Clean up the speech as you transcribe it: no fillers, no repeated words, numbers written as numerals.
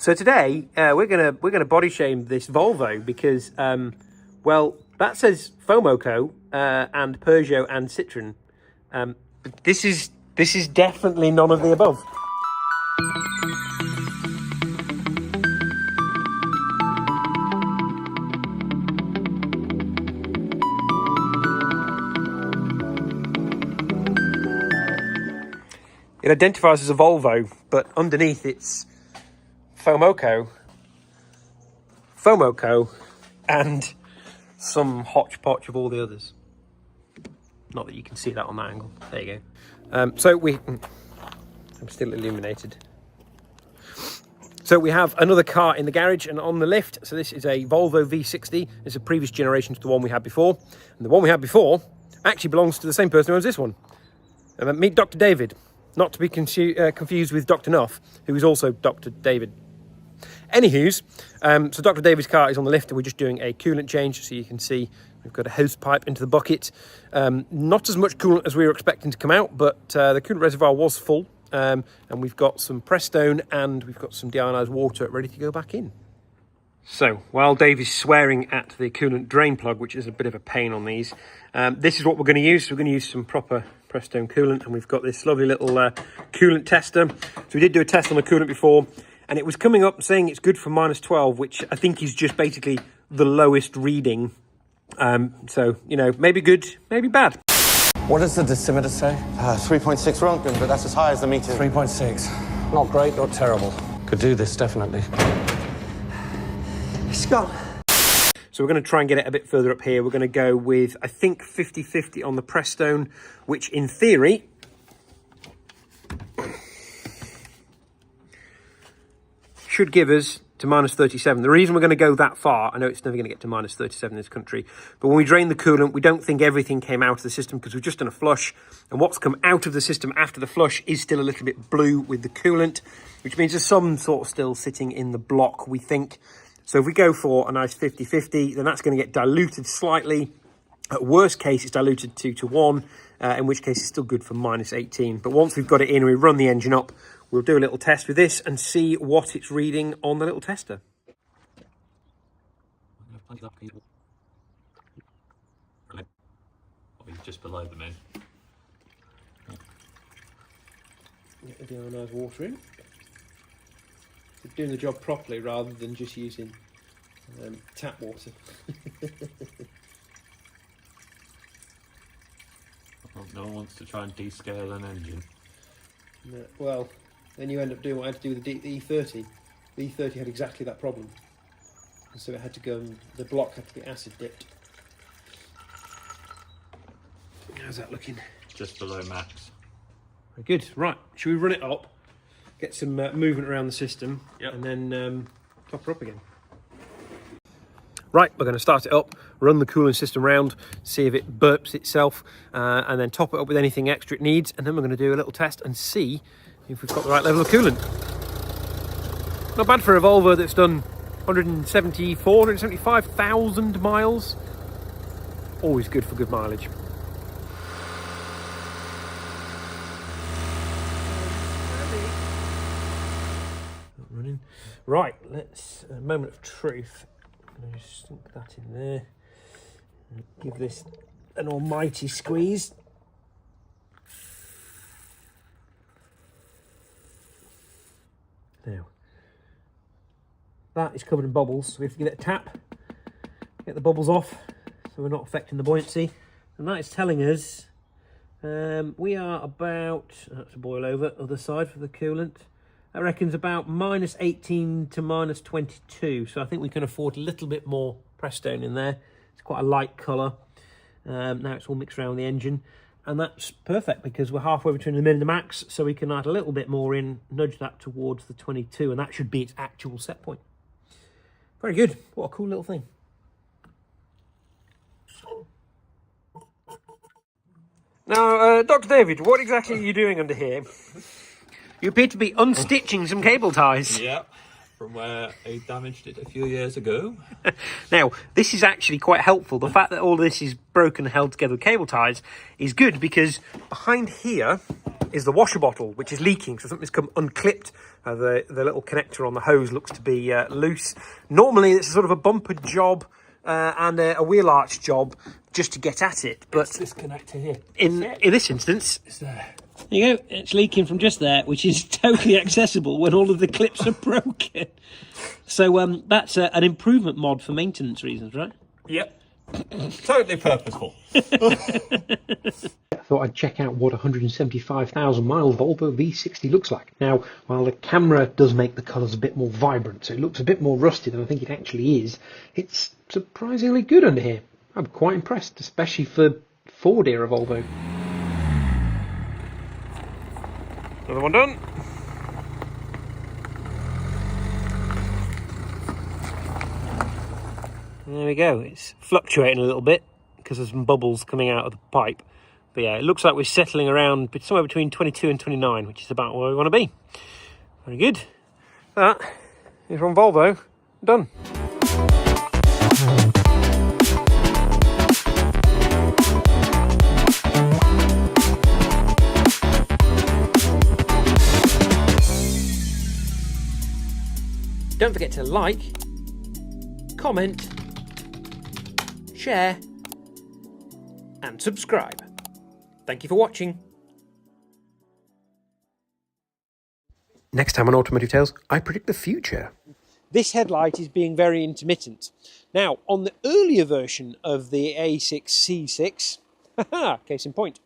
So today we're gonna body shame this Volvo because well, that says Fomoco and Peugeot and Citroen. But this is definitely none of the above. It identifies as a Volvo, but underneath it's Fomoco, and some hodgepodge of all the others. Not that you can see that on that angle. There you go. I'm still illuminated. So we have another car in the garage and on the lift. So this is a Volvo V60. It's a previous generation to the one we had before. And the one we had before actually belongs to the same person who owns this one. And meet Dr. David. Not to be confused with Dr. Nuff, who is also Dr. David. Anywho's, so Dr. David's car is on the lift and we're just doing a coolant change. So you can see we've got a hose pipe into the bucket. Not as much coolant as we were expecting to come out, but the coolant reservoir was full. And we've got some Prestone and we've got some deionized water ready to go back in. So while Dave is swearing at the coolant drain plug, which is a bit of a pain on these, this is what we're going to use. We're going to use some proper Prestone coolant, and we've got this lovely little coolant tester. So we did do a test on the coolant before, and it was coming up saying it's good for -12, which I think is just basically the lowest reading. So, you know, maybe good, maybe bad. What does the decimeter say? 3.6 Rontgen, but that's as high as the meter. 3.6. Not great, not terrible. Could do this, definitely. It's gone. So we're going to try and get it a bit further up here. We're going to go with, I think, 50-50 on the Prestone, which in theory should give us to -37. The reason we're going to go that far, I know it's never going to get to -37 in this country, but when we drain the coolant, we don't think everything came out of the system because we've just done a flush, and what's come out of the system after the flush is still a little bit blue with the coolant, which means there's some sort of still sitting in the block, we think. So if we go for a nice 50-50, then that's going to get diluted slightly. At worst case, it's diluted 2-to-1, in which case it's still good for -18. But once we've got it in and we run the engine up, we'll do a little test with this and see what it's reading on the little tester. Just below the min. Get the deionized water in. So doing the job properly rather than just using tap water. No one wants to try and descale an engine. No, well, then you end up doing what I had to do with the E30. The E30 had exactly that problem. And so it had to go, and the block had to be acid dipped. How's that looking? Just below max. Very good. Right, should we run it up, get some movement around the system, yep, and then top her up again? Right, we're going to start it up, run the cooling system round, see if it burps itself, and then top it up with anything extra it needs, and then we're going to do a little test and see if we've got the right level of coolant. Not bad for a Volvo that's done 175,000 miles. Always good for good mileage. Running. Right, let's, a moment of truth. I'm going to just sink that in there. Give this an almighty squeeze. Now, that is covered in bubbles, so we have to give it a tap, get the bubbles off, so we're not affecting the buoyancy. And that is telling us we are about, that's a boil over, other side for the coolant. That reckons about -18 to -22, so I think we can afford a little bit more Prestone in there. It's quite a light colour. Now it's all mixed around the engine, and that's perfect because we're halfway between the min and the max, so we can add a little bit more in, nudge that towards the 22, and that should be its actual set point. Very good. What a cool little thing. Now, Dr. David, what exactly are you doing under here? You appear to be unstitching some cable ties. Yep. from where I damaged it a few years ago. Now, this is actually quite helpful. The fact that all this is broken and held together with cable ties is good, because behind here is the washer bottle, which is leaking. So something's come unclipped. The little connector on the hose looks to be loose. Normally, it's sort of a bumper job and a wheel arch job just to get at it. But it's this connector here. In this instance, It's there. there you go. It's leaking from just there, which is totally accessible when all of the clips are broken. So that's an improvement mod for maintenance reasons, right? Yep. Totally purposeful. I thought I'd check out what a 175,000 mile Volvo V60 looks like. Now, while the camera does make the colours a bit more vibrant, so it looks a bit more rusty than I think it actually is, it's surprisingly good under here. I'm quite impressed, especially for Ford era Volvo. Another one done. There we go. It's fluctuating a little bit because there's some bubbles coming out of the pipe. But yeah, it looks like we're settling around somewhere between 22 and 29, which is about where we want to be. Very good. That is from Volvo. Done. Don't forget to like, comment, share and subscribe. Thank you for watching. Next time on Automotive Tales, I predict the future. This headlight is being very intermittent. Now, on the earlier version of the A6C6, case in point,